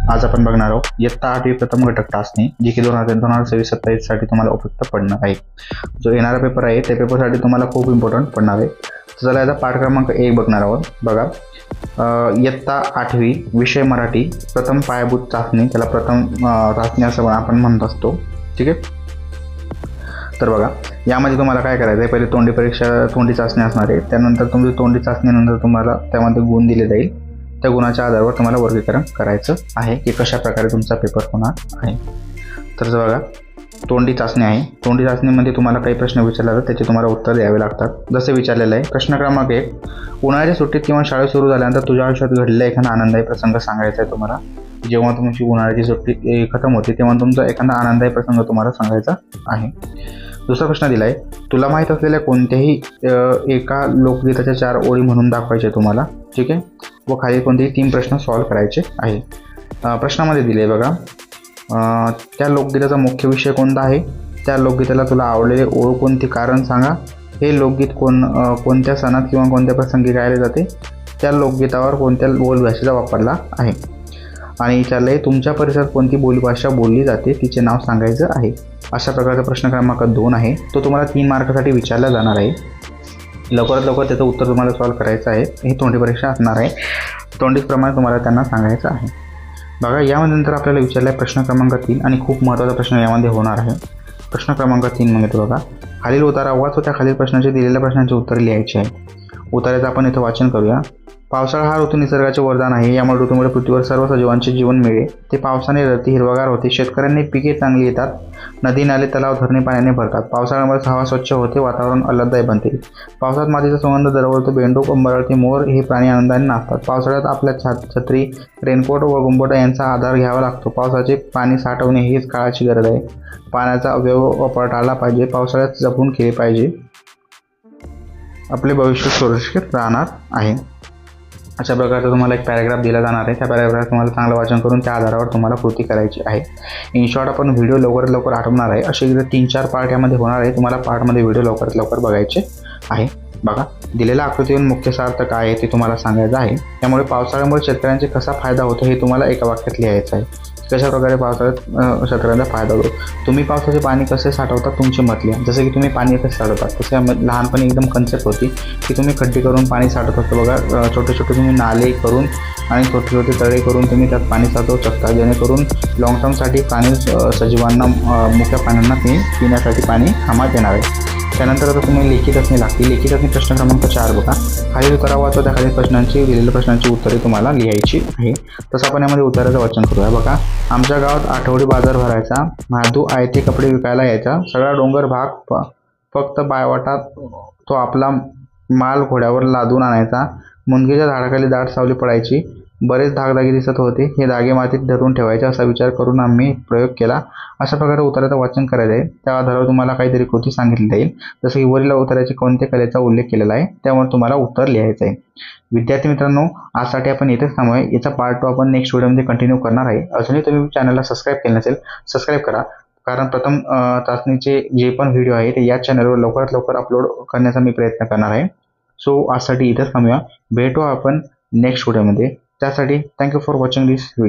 आज आपण बघणार आहोत इयत्ता 8वी प्रथम घटक चाचणी, जी की 2026-27 साठी तुम्हाला उपयुक्त पडणार आहे. जो येणारा पेपर आहे त्या पेपरसाठी तुम्हाला खूप इम्पॉर्टंट पडणार आहे. चला याचा पाठ क्रमांक 1 बघणार आहोत. बघा, इयत्ता 8वी विषय मराठी प्रथम पायाभूत चाचणी, त्याला प्रथम चाचणी असं आपण म्हणत असतो. ठीक आहे. तर बघा, यामध्ये तुम्हाला काय करायचं आहे, पहिले तोंडी चाचणी असणार आहे. त्यानंतर तुमची तोंडी चाचणीनंतर तुम्हाला त्यामध्ये गुण दिले जाईल. त्या गुणाच्या आधारावर तुम्हाला वर्गीकरण करायचं आहे की कशा प्रकारे तुमचा पेपर होणार आहे. तर बघा, तोंडी चाचणी आहे. तोंडी चाचणीमध्ये तुम्हाला काही प्रश्न विचारले जातात, त्याचे तुम्हाला उत्तर द्यावे लागतात. जसे विचारलेलं आहे प्रश्न क्रमांक 1, उन्हाळ्याच्या सुट्टीत किंवा शाळा सुरू झाल्यानंतर तुझ्या आयुष्यात घडलेला एखादा आनंददायी प्रसंग सांगायचा आहे तुम्हाला. जेव्हा तुमची उन्हाळ्याची सुट्टी खतम होते तेव्हा तुमचा एखादा आनंददायी प्रसंग तुम्हाला सांगायचा आहे. दुसरा प्रश्न दिला आहे, तुला माहीत असलेल्या कोणत्याही एका लोकगीताच्या 4 ओळी म्हणून दाखवायचे तुम्हाला. ठीक आहे. व खाली कोणतेही 3 प्रश्न सॉल्व्ह करायचे आहे. प्रश्नामध्ये दिले बघा, त्या लोकगीताचा मुख्य विषय कोणता आहे, त्या लोकगीताला तुला आवडलेले ओळ कोणती, कारण सांगा, हे लोकगीत कोणत्या सणात किंवा कोणत्या प्रसंगी गायले जाते, त्या लोकगीतावर कोणत्या बोलीभाषेचा वापरला आहे, आणि विचारले तुमच्या परिसरात कोणती बोलीभाषा बोलली जाते, तिचे नाव सांगायचं आहे. अशा प्रकारचा प्रश्न क्रमांक 2 आहे. तो तुम्हाला 3 मार्कासाठी विचारला जाणार आहे. लवकरात लवकर त्याचं उत्तर तुम्हाला सॉल्व्ह करायचं आहे. ही तोंडी परीक्षा असणार आहे. तोंडीप्रमाणे तुम्हाला त्यांना सांगायचं आहे. बघा, यामध्ये नंतर आपल्याला विचारला आहे प्रश्न क्रमांक 3, आणि खूप महत्त्वाचा प्रश्न यामध्ये होणार आहे. प्रश्न क्रमांक 3 म्हणजे बघा, खालील उतारा वाच व त्या खालील प्रश्नाचे दिलेल्या प्रश्नांची उत्तरे लिहायची आहे. उताराचं आपण इथं वाचन करूया. पावसाळा हा ऋतू निसर्गाचे वरदान आहे. यामुळे ऋतूमुळे पृथ्वीवर सर्व सजीवांचे जीवन मिळेल. ते पावसाने रती हिरवागार होते. शेतकऱ्यांनी पिके चांगली येतात. नदी नाले तलाव धरणे पाण्याने भरतात. पावसाळ्यामुळे हवा स्वच्छ होते. वातावरण आल्हाददायी बनते. पावसात मातीचा सुगंध दरवळतो. बेंडूक, कंबरळते, मोर हे प्राणी आनंदाने नाचतात. पावसाळ्यात आपल्या छत्री, रेनकोट व गुंबोटा यांचा आधार घ्यावा लागतो. पावसाचे पाणी साठवणे हीच काळाची गरज आहे. पाण्याचा अपव्यय टाळला पाहिजे. पावसाळ्यात जपून केले पाहिजे. आपले भविष्य सुरक्षित राहणार आहे. अशा प्रकारचा तुम्हाला एक पॅराग्राफ दिला जाणार आहे. त्या पॅराग्राफ तुम्हाला चांगलं वाचन करून त्या आधारावर तुम्हाला कृती करायची आहे. इन शॉर्ट आपण व्हिडिओ लवकरात लवकर आठवणार आहे. असे 3-4 पार्ट यामध्ये होणार आहे. तुम्हाला पार्टमध्ये व्हिडिओ लवकरात लवकर बघायचे आहे. बघा, दिलेल्या आकृतीवरून मुख्य सार्थ काय आहे ते तुम्हाला सांगायचं आहे. त्यामुळे पावसाळ्यामुळे शेतकऱ्यांचे कसा फायदा होतो हे तुम्हाला एका वाक्यात लिहायचं आहे. कशा प्रकारे पावसाळ्यात शेतकऱ्यांचा फायदा होतो. तुम्ही पावसाचे पाणी कसे साठवतात तुमची मत लिहा. जसं की तुम्ही पाणी कसे साठवतात, तसे लहानपणी एकदम कन्सेप्ट होती की तुम्ही खड्डे करून पाणी साठवत असतो. बघा, छोटे छोटे तुम्ही नाले करून आणि छोटे छोटे तळे करून तुम्ही त्यात पाणी साठवू शकता, जेणेकरून लॉंग टर्मसाठी पाणी सजीवांना मुख्य प्राण्यांना पिण्यासाठी पाणी कामात येणार आहे. त्यानंतर आता तुम्ही लेखी चाचणी लागते. लेखी चाचणी प्रश्न क्रमांक 4 बघा, खालील उत्तरा वाचवा त्या खालील दिलेल्या प्रश्नांची उत्तरे तुम्हाला लिहायची आहे. तसं आपण यामध्ये उत्तराचं वाचन करूया. बघा, आमच्या गावात आठवडी बाजार भरायचा. म्हादू आयते कपडे विकायला यायचा. सगळा डोंगर भाग फक्त बायवाटात तो आपला माल घोड्यावर लादून आणायचा. मुनगीच्या झाडाखाली दाट सावली पडायची. बरेच धागधागे दिसत होते. हे धागे मातीत धरून ठेवायचे. असा विचार करून आम्ही प्रयोग केला. अशा प्रकारे उत्तराचं वाचन करायचं आहे. त्या आधारावर तुम्हाला काहीतरी कृती सांगितली जाईल. जसं की वरील उत्तराची कोणत्या कलेचा उल्लेख केलेला आहे त्यावर तुम्हाला उत्तर लिहायचं आहे. विद्यार्थी मित्रांनो, आजसाठी आपण इथेच थांबूया. याचा पार्ट 2 आपण नेक्स्ट व्हिडिओमध्ये कंटिन्यू करणार आहे. अजूनही तुम्ही चॅनलला सबस्क्राईब केलं नसेल, सबस्क्राईब करा. कारण प्रथम चाचणीचे जे पण व्हिडिओ आहे ते या चॅनलवर लवकरात लवकर अपलोड करण्याचा मी प्रयत्न करणार आहे. सो आजसाठी इथेच थांबूया. भेटू आपण नेक्स्ट व्हिडिओमध्ये. त्यासाठी thank you for watching this video.